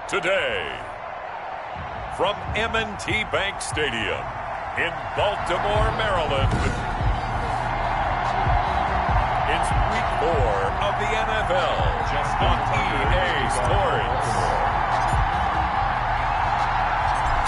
Today, from M&T Bank Stadium in Baltimore, Maryland, it's Week 4 of the NFL on EA Sports.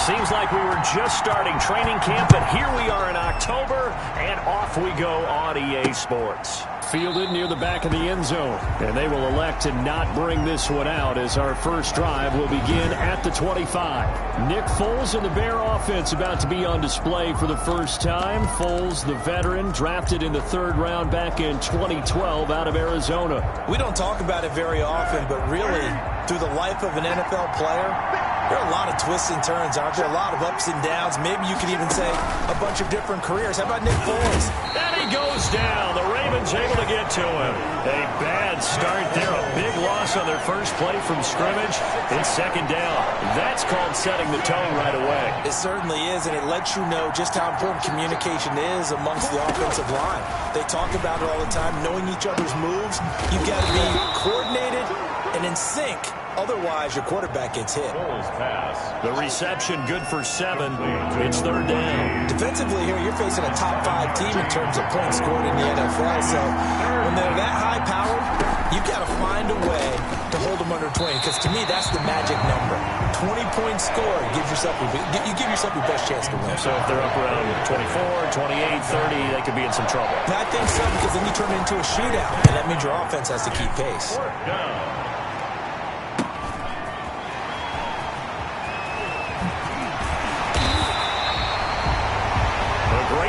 Seems like we were just starting training camp, but here we are in October, and off we go on EA Sports. Fielded near the back of the end zone, and they will elect to not bring this one out as our first drive will begin at the 25. Nick Foles and the Bear offense about to be on display for the first time. Foles, the veteran, drafted in the third round back in 2012 out of Arizona. We don't talk about it very often, but really, through the life of an NFL player, there are a lot of twists and turns, aren't there? A lot of ups and downs. Maybe you could even say a bunch of different careers. How about Nick Foles? And he goes down. The Ravens able to get to him. A bad start there. A big loss on their first play from scrimmage. It's second down. That's called setting the tone right away. It certainly is, and it lets you know just how important communication is amongst the offensive line. They talk about it all the time, knowing each other's moves. You've got to be coordinated and in sync. Otherwise, your quarterback gets hit. The reception good for 7. It's third down. Defensively here, you're facing a top 5 team in terms of points scored in the NFL. So when they're that high powered, you've got to find a way to hold them under 20. Because to me, that's the magic number. 20 points scored gives yourself you give yourself your best chance to win. So if they're up around 24, 28, 30, they could be in some trouble. I think so, because then you turn it into a shootout, and that means your offense has to keep pace.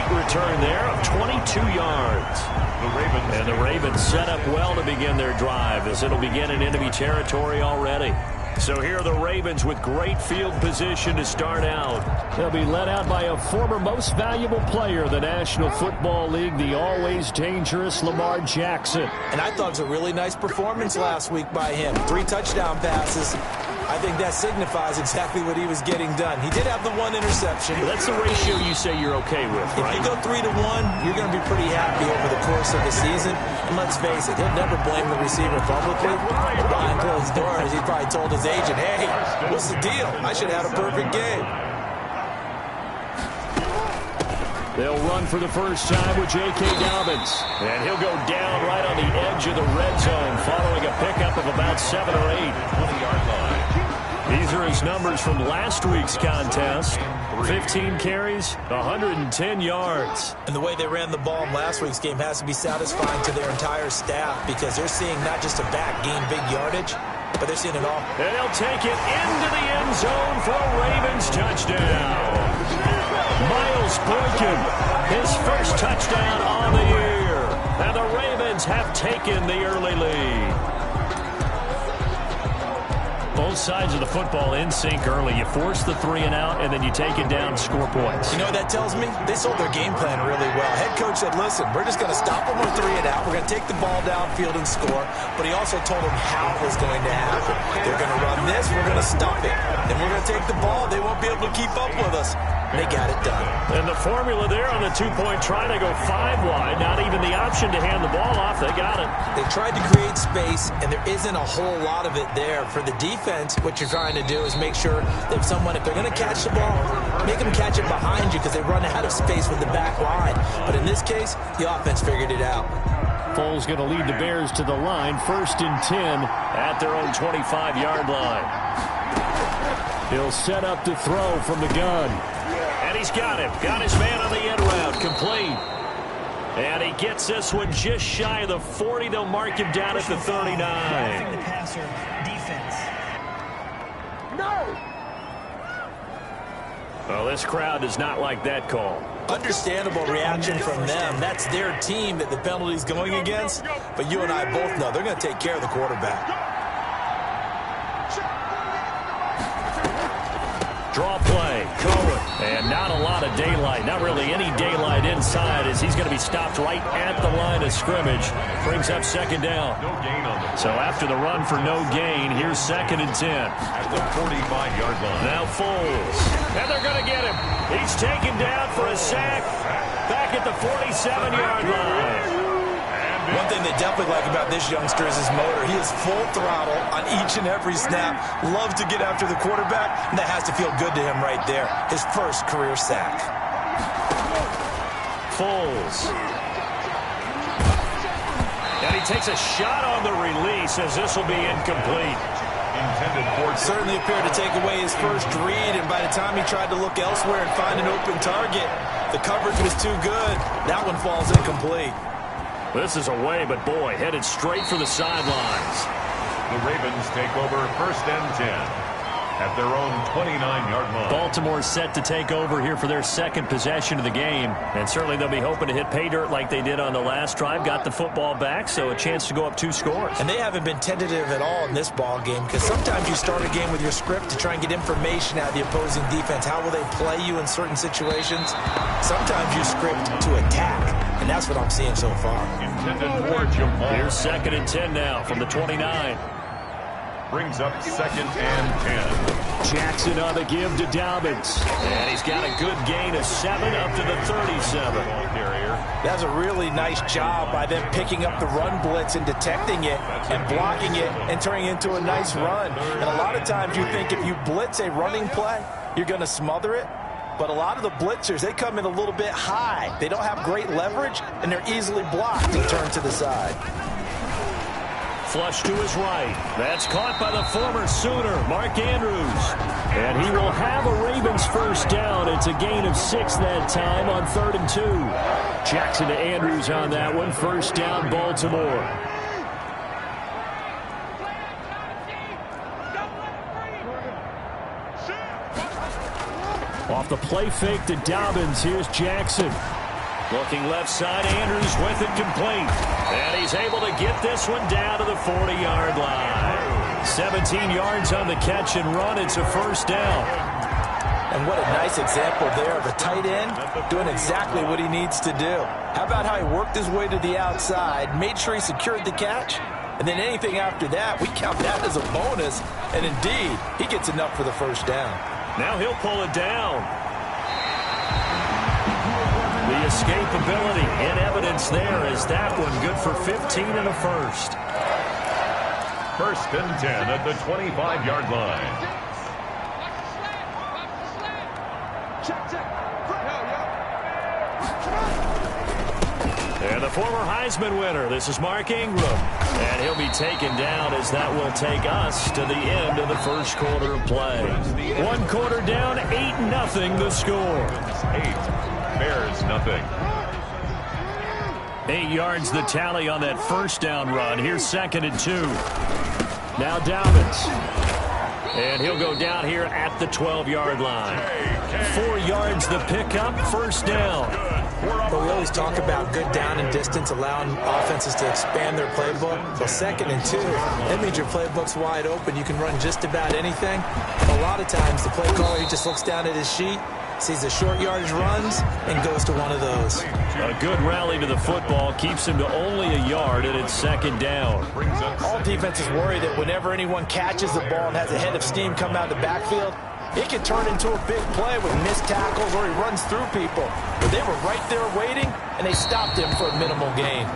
Return there of 22 yards. And the Ravens set up well to begin their drive as it'll begin in enemy territory already. So here are the Ravens with great field position to start out. They'll be led out by a former most valuable player of the National Football League, the always dangerous Lamar Jackson. And I thought it was a really nice performance last week by him. 3 touchdown passes. I think that signifies exactly what he was getting done. He did have the 1 interception. That's the ratio you say you're okay with, right? If you go 3-1, you're going to be pretty happy over the course of the season. And let's face it, he'll never blame the receiver publicly. Behind closed doors, he probably told his agent, hey, what's the deal? I should have had a perfect game. They'll run for the first time with J.K. Dobbins. And he'll go down right on the edge of the red zone following a pickup of about 7 or 8. 20-yard line. These are his numbers from last week's contest. 15 carries, 110 yards. And the way they ran the ball in last week's game has to be satisfying to their entire staff because they're seeing not just a back gain big yardage, but they're seeing it all. And they'll take it into the end zone for a Ravens touchdown. Miles Boykin, his first touchdown on the year. And the Ravens have taken the early lead. Both sides of the football in sync early. You force the 3 and out, and then you take it down to score points. You know what that tells me? They sold their game plan really well. Head coach said, listen, we're just going to stop them on 3 and out. We're going to take the ball downfield and score. But he also told them how it was going to happen. They're going to run this. We're going to stop it. Then we're going to take the ball. They won't be able to keep up with us. They got it done. And the formula there on the 2-point try to go 5 wide. Not even the option to hand the ball off. They got it. They tried to create space, and there isn't a whole lot of it there. For the defense, what you're trying to do is make sure that if they're going to catch the ball, make them catch it behind you because they run out of space with the back line. But in this case, the offense figured it out. Foles going to lead the Bears to the line. 1st and 10 at their own 25-yard line. He'll set up to throw from the gun. And he's got him. Got his man on the end route. Complete. And he gets this one just shy of the 40. They'll mark him down at the 39. The passer defense. No! Well, this crowd does not like that call. Understandable reaction from them. That's their team that the penalty's going against. But you and I both know they're going to take care of the quarterback. Draw play. Cohen. And not a lot of daylight. Not really any daylight inside as he's going to be stopped right at the line of scrimmage. Brings up second down. No gain on this. So after the run for no gain, here's 2nd and 10. At the 45-yard line. Now Foles. And they're going to get him. He's taken down for a sack. Back at the 47-yard line. And One thing they definitely like about this youngster is his motor. He is full throttle on each and every snap. Loves to get after the quarterback, and that has to feel good to him right there. His first career sack. Foles. And he takes a shot on the release as this will be incomplete. Certainly appeared to take away his first read, and by the time he tried to look elsewhere and find an open target, the coverage was too good. That one falls incomplete. This is away, but boy, headed straight for the sidelines. The Ravens take over 1st and 10 at their own 29-yard line. Baltimore set to take over here for their second possession of the game. And certainly they'll be hoping to hit pay dirt like they did on the last drive. Got the football back, so a chance to go up 2 scores. And they haven't been tentative at all in this ball game, because sometimes you start a game with your script to try and get information out of the opposing defense. How will they play you in certain situations? Sometimes you script to attack, and that's what I'm seeing so far. Here's 2nd and 10 now from the 29. Brings up 2nd and 10. Jackson on the give to Dobbins. And he's got a good gain of 7 up to the 37. That's a really nice job by them picking up the run blitz and detecting it and blocking it and turning it into a nice run. And a lot of times you think if you blitz a running play, you're going to smother it. But a lot of the blitzers, they come in a little bit high. They don't have great leverage, and they're easily blocked and turned to the side. Flush to his right. That's caught by the former Sooner, Mark Andrews. And he will have a Ravens first down. It's a gain of 6 that time on 3rd and 2. Jackson to Andrews on that one. First down, Baltimore. Off the play fake to Dobbins. Here's Jackson. Looking left side, Andrews with it complete. And he's able to get this one down to the 40-yard line. 17 yards on the catch and run. It's a first down. And what a nice example there of a tight end doing exactly what he needs to do. How about how he worked his way to the outside, made sure he secured the catch, and then anything after that, we count that as a bonus. And indeed, he gets enough for the first down. Now he'll pull it down. The escapability in evidence there is that one good for 15 and a first. 1st and 10 at the 25-yard line. And the former Heisman winner, this is Mark Ingram. And he'll be taken down as that will take us to the end of the first quarter of play. 1 quarter down, 8-0 the score. 8. Bears nothing. 8 yards the tally on that first down run. Here's 2nd and 2. Now Dobbins. And he'll go down here at the 12-yard line. 4 yards the pickup, first down. But we always talk about good down and distance, allowing offenses to expand their playbook. So 2nd and 2, that means your playbook's wide open. You can run just about anything. A lot of times the play caller, he just looks down at his sheet, sees the short yardage runs, and goes to one of those. A good rally to the football keeps him to only a yard, and it's 2nd down. All defenses worry that whenever anyone catches the ball and has a head of steam come out of the backfield, it can turn into a big play with missed tackles or he runs through people. But they were right there waiting, and they stopped him for a minimal gain.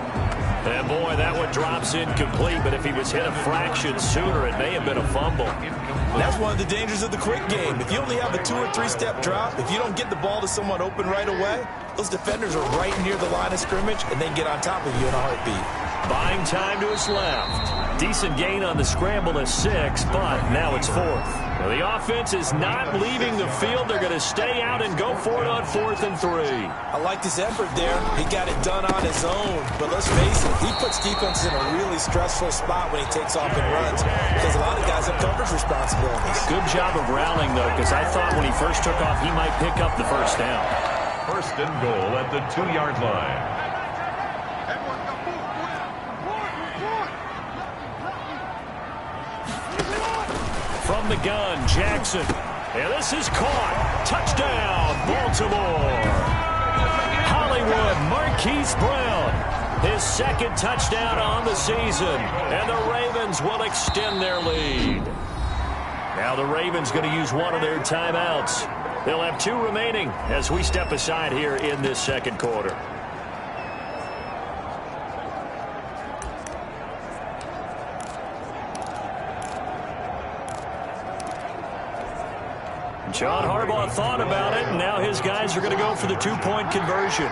And boy, that one drops incomplete, but if he was hit a fraction sooner, it may have been a fumble. And that's one of the dangers of the quick game. If you only have a 2- or 3-step drop, if you don't get the ball to someone open right away, those defenders are right near the line of scrimmage, and they get on top of you in a heartbeat. Buying time to his left. Decent gain on the scramble of 6, but now it's 4th. Well, the offense is not leaving the field. They're going to stay out and go for it on 4th and 3. I liked his effort there. He got it done on his own. But let's face it, he puts defenses in a really stressful spot when he takes off and runs, because a lot of guys have coverage responsibilities. Good job of rallying, though, because I thought when he first took off, he might pick up the first down. 1st and goal at the 2-yard line. From the gun, Jackson. And this is caught. Touchdown, Baltimore. Hollywood, Marquise Brown. His 2nd touchdown on the season. And the Ravens will extend their lead. Now the Ravens going to use one of their timeouts. They'll have 2 remaining as we step aside here in this 2nd quarter. John Harbaugh thought about it, and now his guys are going to go for the two-point conversion.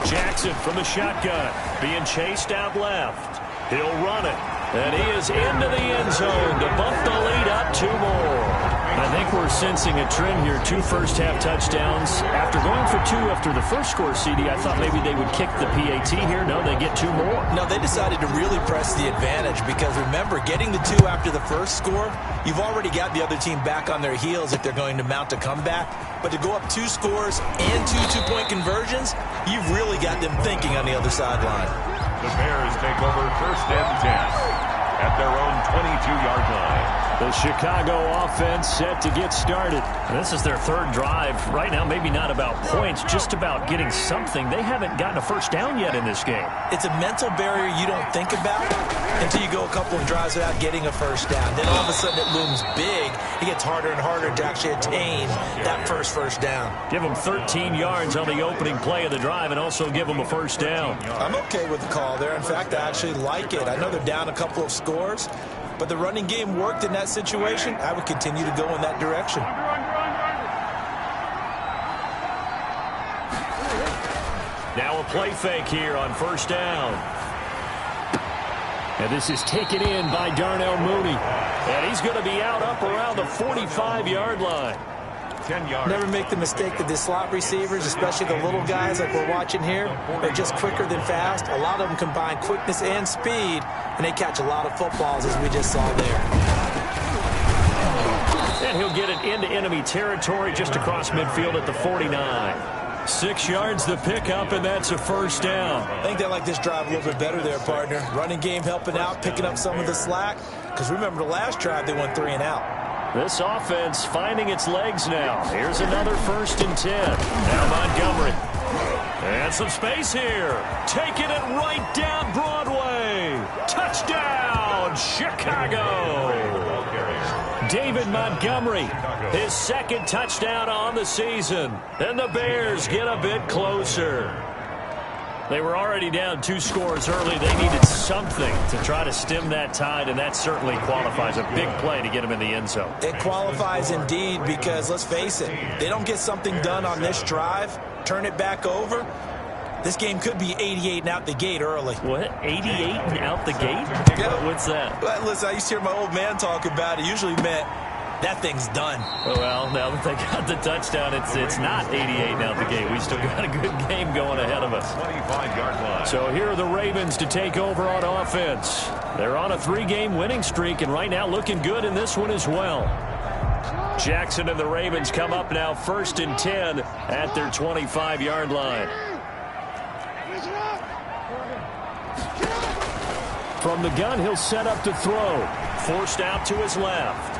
Jackson from the shotgun, being chased out left. He'll run it, and he is into the end zone to bump the lead up 2 more. I think we're sensing a trend here. 2 first-half touchdowns. After going for 2 after the first score, CD, I thought maybe they would kick the PAT here. No, they get 2 more. No, they decided to really press the advantage because, remember, getting the 2 after the first score, you've already got the other team back on their heels if they're going to mount a comeback. But to go up 2 scores and 2 two-point conversions, you've really got them thinking on the other sideline. The Bears take over first and 10 at their own 22-yard line. The Chicago offense set to get started. And this is their 3rd drive. Right now, maybe not about points, just about getting something. They haven't gotten a first down yet in this game. It's a mental barrier you don't think about until you go a couple of drives without getting a first down. Then all of a sudden it looms big. It gets harder and harder to actually attain that first down. Give them 13 yards on the opening play of the drive and also give them a first down. I'm okay with the call there. In fact, I actually like it. I know they're down a couple of scores, but the running game worked in that situation. I would continue to go in that direction. Now a play fake here on first down. And this is taken in by Darnell Mooney. And he's going to be out up around the 45-yard line. 10 yards. Never make the mistake that the slot receivers, especially the little guys like we're watching here, are just quicker than fast. A lot of them combine quickness and speed, and they catch a lot of footballs, as we just saw there. And he'll get it into enemy territory just across midfield at the 49. 6 yards the pickup, and that's a first down. I think they like this drive a little bit better there, partner. Running game helping out, picking up some of the slack. Because remember, the last drive, they went 3 and out. This offense finding its legs now. Here's another 1st and 10. Now Montgomery. And some space here. Taking it right down Broadway. Touchdown, Chicago. David Montgomery, his 2nd touchdown on the season. And the Bears get a bit closer. They were already down 2 scores early. They needed something to try to stem that tide, and that certainly qualifies. A big play to get them in the end zone. It qualifies indeed because, let's face it, they don't get something done on this drive, turn it back over, this game could be 88 and out the gate early. What? 88 and out the gate? Yeah. What's that? Well, listen, I used to hear my old man talk about it. Usually meant that thing's done. Well, now that they got the touchdown, it's not 88 and out the gate. We still got a good game going ahead of us. 25-yard line. So here are the Ravens to take over on offense. They're on a 3-game winning streak, and right now looking good in this one as well. Jackson and the Ravens come up now 1st and 10 at their 25-yard line. From the gun, he'll set up to throw. Forced out to his left.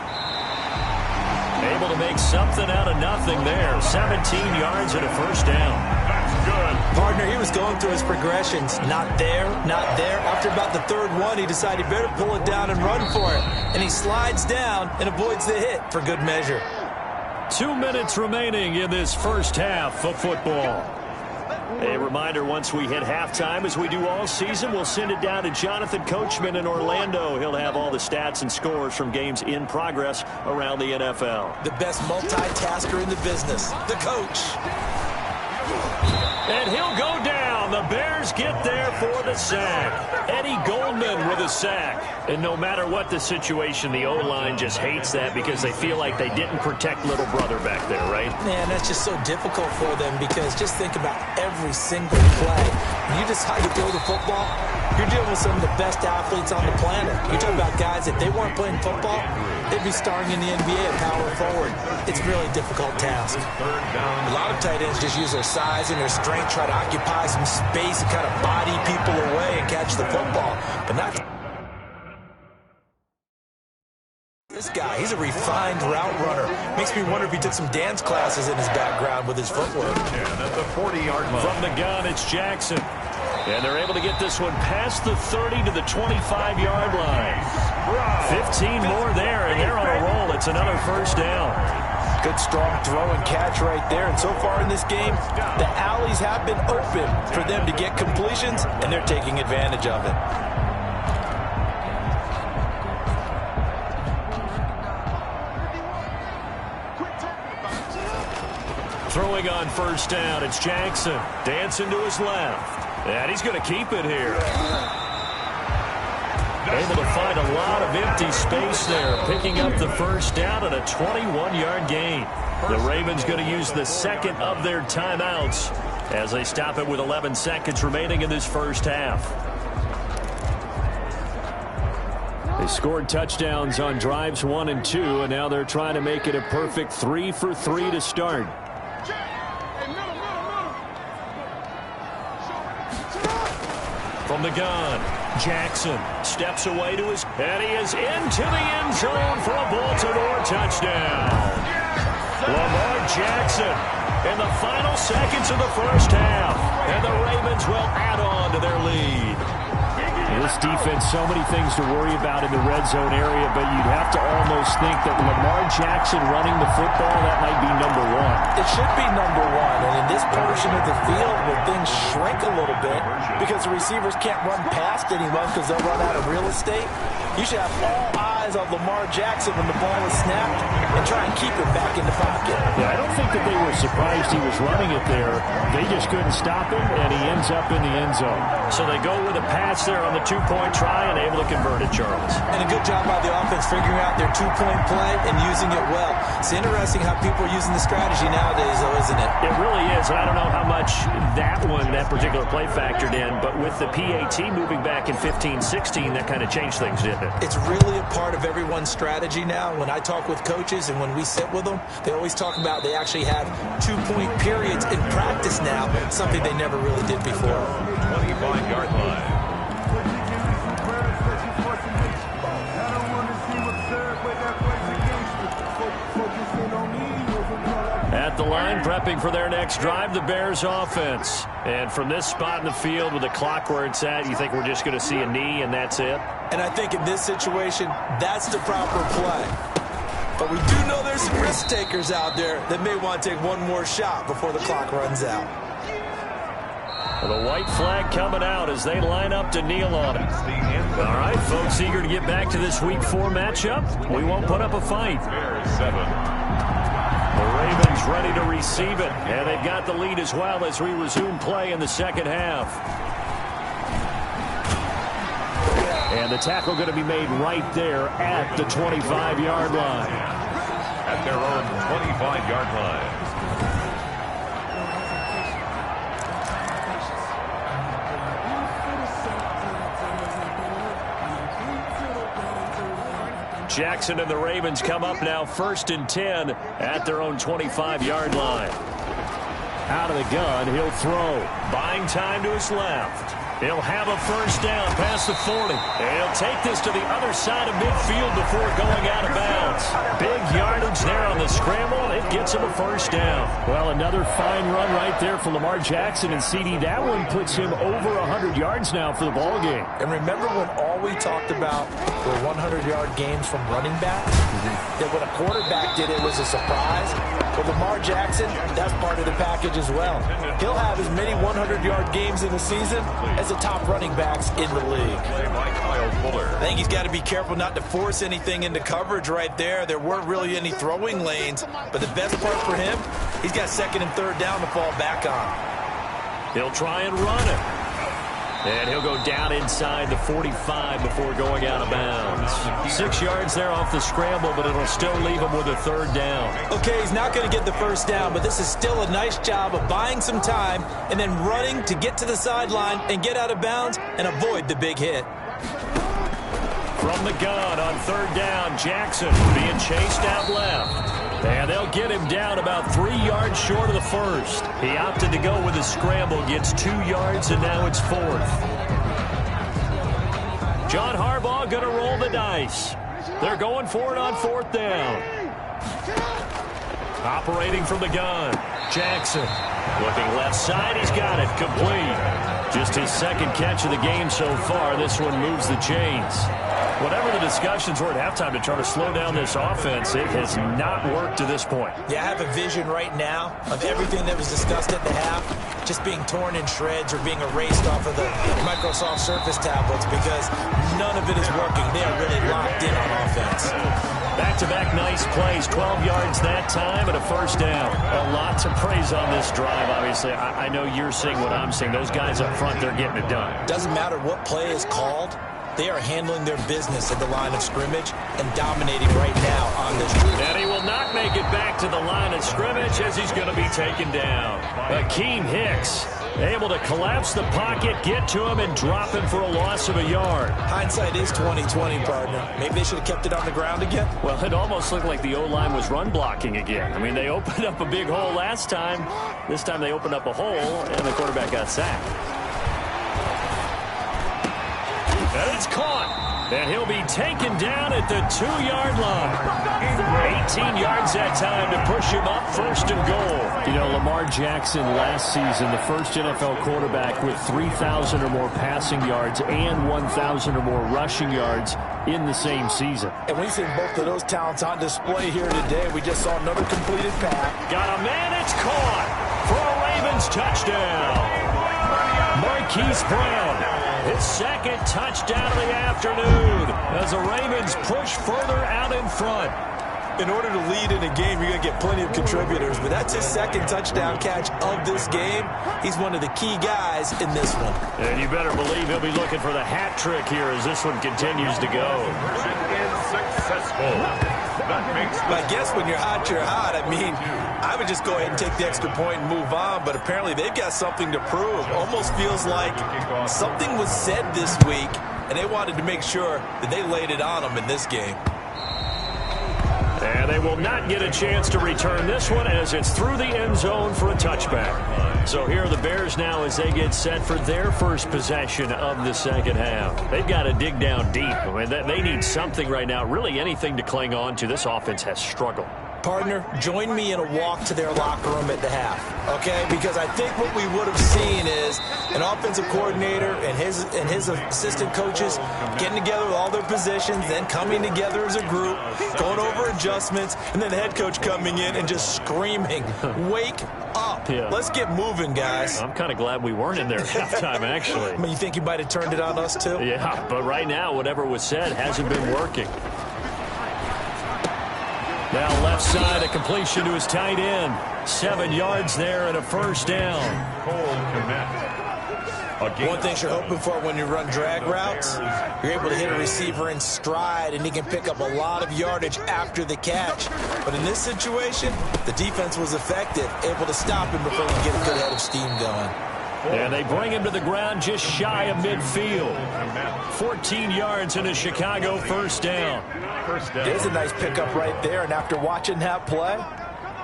Able to make something out of nothing there. 17 yards and a first down. That's good. Partner, he was going through his progressions. Not there, not there. After about the 3rd one, he decided he better pull it down and run for it. And he slides down and avoids the hit for good measure. 2 minutes remaining in this first half of football. A reminder, once we hit halftime, as we do all season, we'll send it down to Jonathan Coachman in Orlando. He'll have all the stats and scores from games in progress around the NFL. The best multitasker in the business, the coach. And he'll go down. The Bears get there for the sack. Eddie Goldman with a sack. And no matter what the situation, the O-line just hates that because they feel like they didn't protect little brother back there, right? Man, that's just so difficult for them because just think about every single play. When you decide to throw the football, you're dealing with some of the best athletes on the planet. You're talking about guys, if they weren't playing football, they'd be starring in the NBA at power forward. It's a really difficult task. A lot of tight ends just use their size and their strength, try to occupy some space and kind of body people away and catch the football. But not this guy. He's a refined route runner. Makes me wonder if he took some dance classes in his background with his footwork. At the 40-yard line. From the gun, it's Jackson. And they're able to get this one past the 30 to the 25-yard line. 15 more there, and they're on a roll. It's another first down. Good, strong throw and catch right there. And so far in this game, the alleys have been open for them to get completions, and they're taking advantage of it. Throwing on first down, it's Jackson. Dancing to his left. And he's going to keep it here. Able to find a lot of empty space there, picking up the first down and a 21-yard gain. The Ravens going to use the second of their timeouts as they stop it with 11 seconds remaining in this first half. They scored touchdowns on drives 1 and 2, and now they're trying to make it a perfect 3 for 3 to start. From the gun, Jackson steps away to his, and he is into the end zone for a Baltimore touchdown. Lamar Jackson in the final seconds of the first half, and the Ravens will add on to their lead. This defense, so many things to worry about in the red zone area, but you'd have to almost think that Lamar Jackson running the football, that might be number one. It should be number one, and in this portion of the field where things shrink a little bit because the receivers can't run past anyone because they'll run out of real estate, you should have all eyes on Lamar Jackson when the ball is snapped and try and keep it back in the pocket. Yeah, I don't think that they were surprised he was running it there. They just couldn't stop him, and he ends up in the end zone. So they go with a pass there on the two-point try and able to convert it, Charles. And a good job by the offense figuring out their two-point play and using it well. It's interesting how people are using the strategy nowadays, though, isn't it? It really is. I don't know how much that particular play factored in, but with the PAT moving back in 15-16, that kind of changed things, didn't it? It's really a part of everyone's strategy now. When I talk with coaches and when we sit with them, they always talk about they actually have two-point periods in practice now, something they never really did before. 25-yard line. At the line, prepping for their next drive, the Bears offense. And from this spot in the field with the clock where it's at, you think we're just going to see a knee and that's it? And I think in this situation, that's the proper play. But we do know there's some risk takers out there that may want to take one more shot before the clock runs out. Well, the white flag coming out as they line up to kneel on it. All right, folks, eager to get back to this Week 4 matchup. We won't put up a fight. Bears 7. The Ravens ready to receive it, and they've got the lead as well as we resume play in the second half. And the tackle going to be made right there at the 25-yard line. At their own 25-yard line. Jackson and the Ravens come up now 1st and 10 at their own 25-yard line. Out of the gun, he'll throw. Buying time to his left. He'll have a first down past the 40. And he'll take this to the other side of midfield before going out of bounds. Big yardage there on the scramble. It gets him a first down. Well, another fine run right there for Lamar Jackson and CD. That one puts him over 100 yards now for the ball game. And remember when all we talked about were 100-yard games from running backs? That when a quarterback did it was a surprise. But Lamar Jackson, that's part of the package as well. He'll have as many 100-yard games in the season as the top running backs in the league. I think he's got to be careful not to force anything into coverage right there. There weren't really any throwing lanes, but the best part for him, he's got 2nd and 3rd down to fall back on. He'll try and run it. And he'll go down inside the 45 before going out of bounds. 6 yards there off the scramble, but it'll still leave him with a 3rd down. Okay, he's not going to get the first down, but this is still a nice job of buying some time and then running to get to the sideline and get out of bounds and avoid the big hit. From the gun on 3rd down, Jackson being chased out left. And they'll get him down about 3 yards short of the first. He opted to go with a scramble, gets 2 yards, and now it's 4th. John Harbaugh going to roll the dice. They're going for it on 4th down. Operating from the gun, Jackson. Looking left side, he's got it, complete. Just his 2nd catch of the game so far. This one moves the chains. Whatever the discussions were at halftime to try to slow down this offense, it has not worked to this point. Yeah, I have a vision right now of everything that was discussed at the half just being torn in shreds or being erased off of the Microsoft Surface tablets because none of it is working. They are really locked in on offense. Back-to-back nice plays, 12 yards that time and a first down. A lot to praise on this drive, obviously. I know you're seeing what I'm seeing. Those guys up front, they're getting it done. Doesn't matter what play is called. They are handling their business at the line of scrimmage and dominating right now on this drive. And he will not make it back to the line of scrimmage as he's going to be taken down. Akeem Hicks able to collapse the pocket, get to him, and drop him for a loss of a yard. Hindsight is 20/20, partner. Maybe they should have kept it on the ground again. Well, it almost looked like the O-line was run blocking again. I mean, they opened up a big hole last time. This time they opened up a hole, and the quarterback got sacked. And it's caught. And he'll be taken down at the 2-yard line. 18 yards that time to push him up, first and goal. You know, Lamar Jackson last season, the first NFL quarterback with 3,000 or more passing yards and 1,000 or more rushing yards in the same season. And we've seen both of those talents on display here today. We just saw another completed pass. Got a man, it's caught for a Ravens touchdown. Marquise Brown. His second touchdown of the afternoon as the Ravens push further out in front. In order to lead in a game, you're going to get plenty of contributors, but that's his second touchdown catch of this game. He's one of the key guys in this one. And you better believe he'll be looking for the hat trick here as this one continues to go. Successful. I guess when you're hot, you're hot. I mean, I would just go ahead and take the extra point and move on, but apparently they've got something to prove. Almost feels like something was said this week, and they wanted to make sure that they laid it on them in this game. And they will not get a chance to return this one as it's through the end zone for a touchback. So here are the Bears now as they get set for their first possession of the second half. They've got to dig down deep. I mean, they need something right now, really anything to cling on to. This offense has struggled. Partner, join me in a walk to their locker room at the half, okay? Because I think what we would have seen is an offensive coordinator and his assistant coaches getting together with all their positions, then coming together as a group, going over adjustments, and then the head coach coming in and just screaming, wake up. Yeah. Let's get moving, guys. I'm kind of glad we weren't in there at halftime, actually. I mean, you think you might have turned it on us, too? Yeah, but right now, whatever was said hasn't been working. Now left side, a completion to his tight end. 7 yards there and a first down. One thing you're hoping for when you run drag routes, you're able to hit a receiver in stride, and he can pick up a lot of yardage after the catch. But in this situation, the defense was effective, able to stop him before he get a good head of steam going. And they bring him to the ground just shy of midfield. 14 yards and a Chicago first down. There's a nice pickup right there, and after watching that play,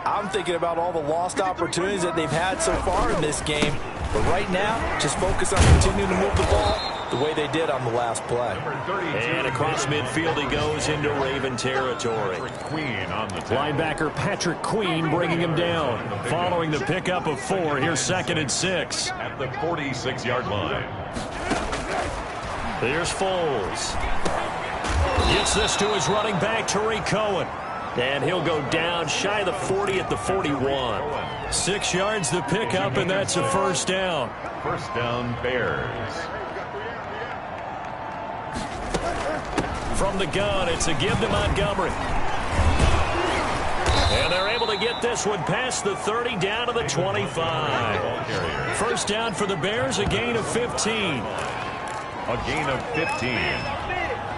I'm thinking about all the lost opportunities that they've had so far in this game. But right now, just focus on continuing to move the ball the way they did on the last play. And across midfield he goes into Raven territory. Linebacker Patrick Queen bringing him down. Following the pickup of 4, here's 2nd and 6. At the 46-yard line. Here's Foles. Gets this to his running back, Tariq Cohen. And he'll go down shy of the 40 at the 41. 6 yards the pickup, and that's a first down. First down, Bears. From the gun, it's a give to Montgomery. And they're able to get this one past the 30 down to the 25. First down for the Bears, a gain of 15. A gain of 15.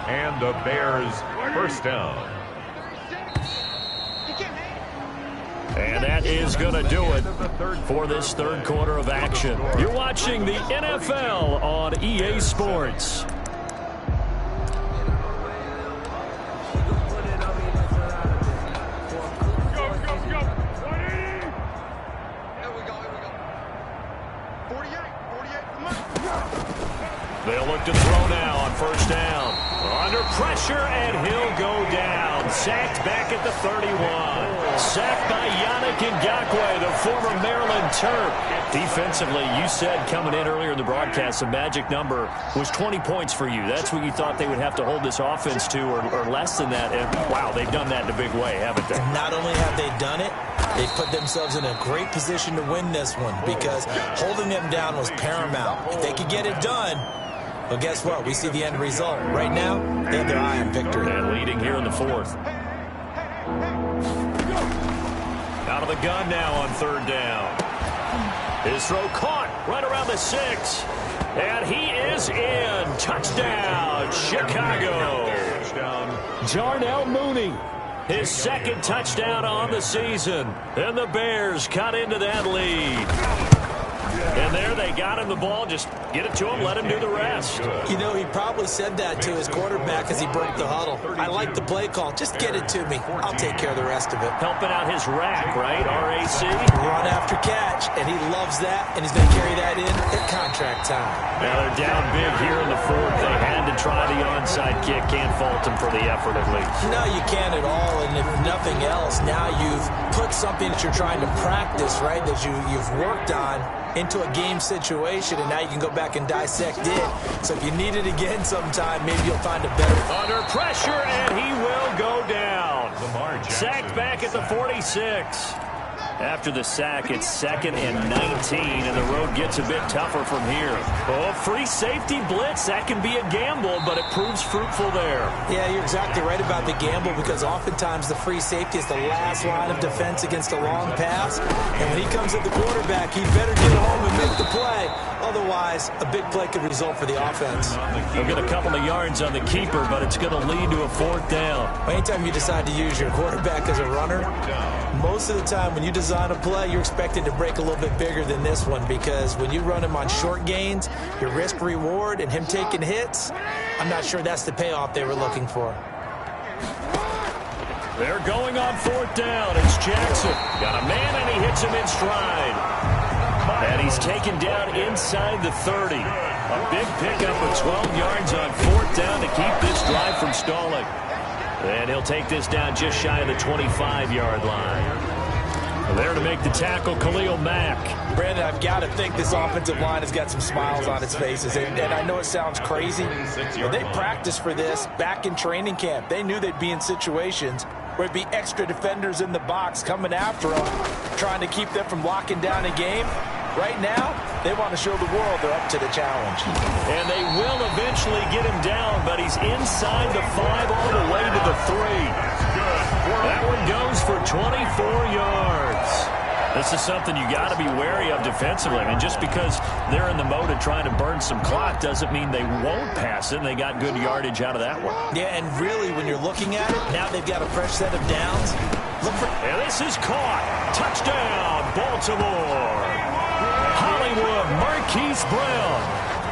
And the Bears first down. And that is going to do it for this third quarter of action. You're watching the NFL on EA Sports. They'll look to throw now on first down. Under pressure, and he'll go down. Sacked back at the 31. Sacked by Yannick Ngakoue, the former Maryland Terp. Defensively, you said coming in earlier in the broadcast, the magic number was 20 points for you. That's what you thought they would have to hold this offense to, or less than that. And, wow, they've done that in a big way, haven't they? Not only have they done it, they've put themselves in a great position to win this one because holding them down was paramount. If they could get it done, well, guess what? We see the end result. Right now, they have their eye on victory. And leading here in the fourth. Out of the gun now on third down. His throw caught right around the 6. And he is in. Touchdown, Chicago. Jarnell Mooney. His second touchdown on the season. And the Bears cut into that lead. And there they got him the ball. Just get it to him, let him do the rest. You know, he probably said that to his quarterback as he broke the huddle. I like the play call. Just get it to me. I'll take care of the rest of it. Helping out his rack, right? RAC. Run after catch, and he loves that, and he's going to carry that in at contract time. Now they're down big here in the fourth. They had to try the onside kick. Can't fault him for the effort, at least. No, you can't at all, and if nothing else, now you've put something that you're trying to practice, right, that you've worked on into a game situation, and now you can go back and dissect it. So if you need it again sometime, maybe you'll find a better. Under pressure, and he will go down. Sacked back at the 46. After the sack, it's 2nd and 19, and the road gets a bit tougher from here. Oh, free safety blitz. That can be a gamble, but it proves fruitful there. Yeah, you're exactly right about the gamble because oftentimes the free safety is the last line of defense against a long pass. And when he comes at the quarterback, he better get home and make the play. Otherwise, a big play could result for the offense. They'll get a couple of yards on the keeper, but it's going to lead to a 4th down. Anytime you decide to use your quarterback as a runner, most of the time when you design a play, you're expected to break a little bit bigger than this one because when you run him on short gains, your risk-reward and him taking hits, I'm not sure that's the payoff they were looking for. They're going on 4th down. It's Jackson. Got a man, and he hits him in stride. And he's taken down inside the 30. A big pickup of 12 yards on 4th down to keep this drive from stalling. And he'll take this down just shy of the 25-yard line. There to make the tackle, Khalil Mack. Brandon, I've got to think this offensive line has got some smiles on its faces. And I know it sounds crazy, but they practiced for this back in training camp. They knew they'd be in situations where it'd be extra defenders in the box coming after them, trying to keep them from locking down a game. Right now, they want to show the world they're up to the challenge. And they will eventually get him down, but he's inside the 5 all the way to the 3. That one goes for 24 yards. This is something you got to be wary of defensively. I mean, just because they're in the mode of trying to burn some clock doesn't mean they won't pass it. And they got good yardage out of that one. Yeah, and really, when you're looking at it, now they've got a fresh set of downs. Look for. And this is caught. Touchdown, Baltimore. Hollywood, Marquise Brown.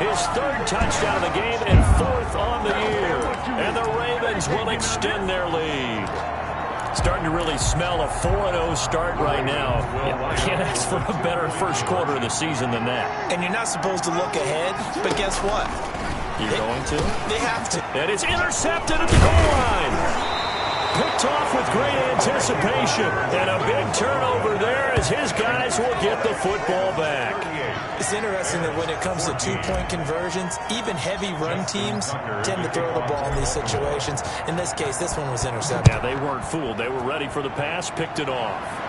His 3rd touchdown of the game and 4th on the year. And the Ravens will extend their lead. Starting to really smell a 4-0 start right now. Can't ask for a better first quarter of the season than that. And you're not supposed to look ahead, but guess what? You're going to? They have to. And it's intercepted at the goal line. Picked off with great anticipation. And a big turnover there as his guys will get the football back. It's interesting that when it comes to two-point conversions, even heavy run teams tend to throw the ball in these situations. In this case, this one was intercepted. Yeah, they weren't fooled. They were ready for the pass, picked it off.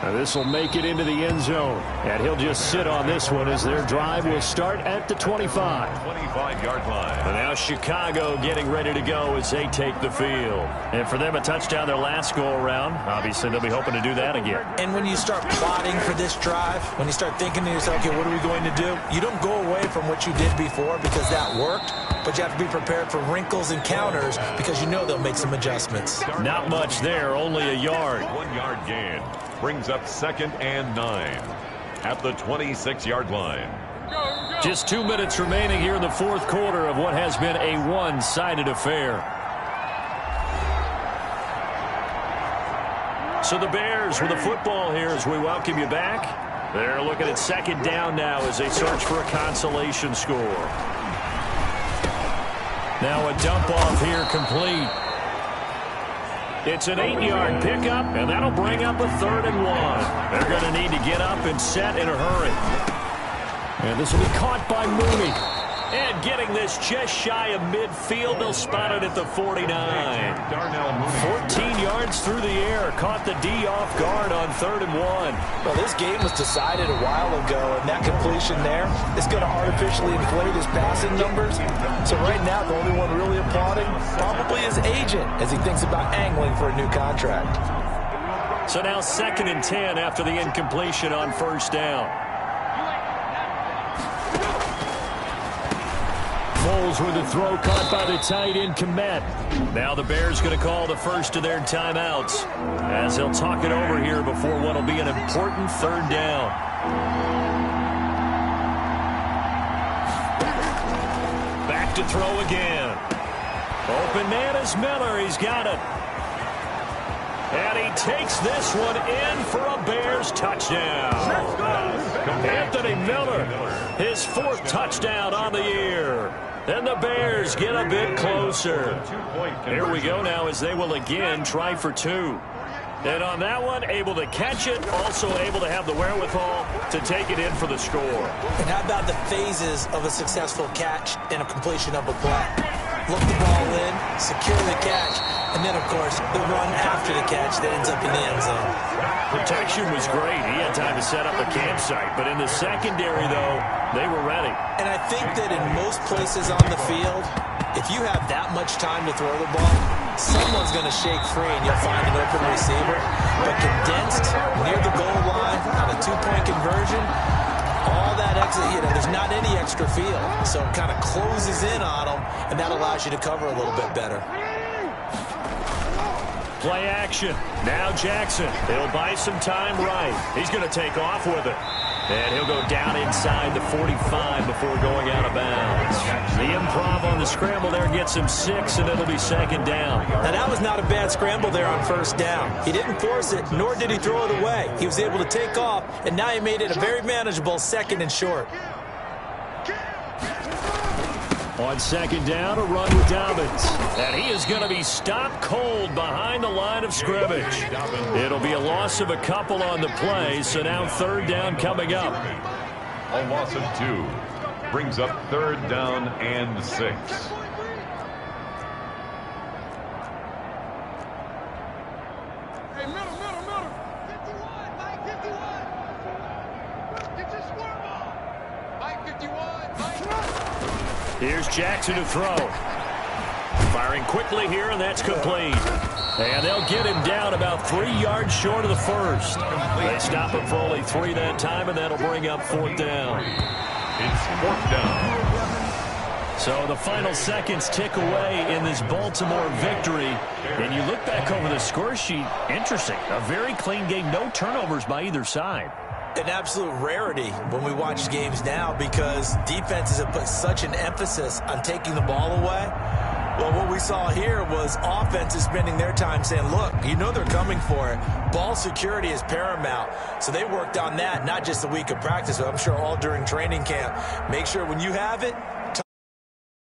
Now this will make it into the end zone. And he'll just sit on this one as their drive will start at the 25. 25-yard line. And now Chicago getting ready to go as they take the field. And for them, a touchdown their last go-around. Obviously, they'll be hoping to do that again. And when you start plotting for this drive, when you start thinking to yourself, okay, what are we going to do? You don't go away from what you did before because that worked. But you have to be prepared for wrinkles and counters because you know they'll make some adjustments. Not much there, only a yard. 1-yard gain brings up 2nd and 9 at the 26-yard line. Just 2 minutes remaining here in the fourth quarter of what has been a one-sided affair. So the Bears with the football here as we welcome you back. They're looking at second down now as they search for a consolation score. Now a dump off here complete. It's an 8-yard pickup, and that'll bring up a 3rd and 1. They're going to need to get up and set in a hurry. And this will be caught by Mooney. And getting this just shy of midfield, they'll spot it at the 49. 14 yards through the air, caught the D off guard on 3rd and 1. Well, this game was decided a while ago, and that completion there is going to artificially inflate his passing numbers. So right now, the only one really applauding probably his agent as he thinks about angling for a new contract. So now 2nd and 10 after the incompletion on 1st down. Foles with the throw caught by the tight end, Kmet. Now the Bears going to call the first of their timeouts as they'll talk it over here before what will be an important 3rd down. Back to throw again. Open man is Miller. He's got it. And he takes this one in for a Bears touchdown. Anthony Miller, his 4th touchdown on the year. And the Bears get a bit closer. Here we go now as they will again try for 2. And on that one, able to catch it, also able to have the wherewithal to take it in for the score. And how about the phases of a successful catch and a completion of a play? Look the ball in, secure the catch, and then, of course, the run after the catch that ends up in the end zone. Protection was great. He had time to set up a campsite. But in the secondary, though, they were ready. And I think that in most places on the field, if you have that much time to throw the ball, someone's going to shake free and you'll find an open receiver. But condensed near the goal line on a 2-point conversion, all that exit, there's not any extra field. So it kind of closes in on them, and that allows you to cover a little bit better. Play action. Now Jackson. He'll buy some time right. He's going to take off with it. And he'll go down inside the 45 before going out of bounds. The improv on the scramble there gets him 6, and it'll be 2nd down. Now, that was not a bad scramble there on 1st down. He didn't force it, nor did he throw it away. He was able to take off, and now he made it a very manageable 2nd and short. On 2nd down, a run with Dobbins. And he is going to be stopped cold behind the line of scrimmage. It'll be a loss of a couple on the play, so now 3rd down coming up. A loss of 2 brings up 3rd down and 6. Hey, middle. 51, Mike 51. Get your swerve on. Mike 51, Mike. Here's Jackson to throw. Firing quickly here, and that's complete. And they'll get him down about 3 yards short of the 1st. They stop him for only 3 that time, and that'll bring up 4th down. It's 4th down. So the final seconds tick away in this Baltimore victory. And you look back over the score sheet, interesting. A very clean game, no turnovers by either side. An absolute rarity when we watch games now because defenses have put such an emphasis on taking the ball away. Well, what we saw here was offenses spending their time saying, look, they're coming for it. Ball security is paramount. So they worked on that, not just a week of practice, but I'm sure all during training camp. Make sure when you have it,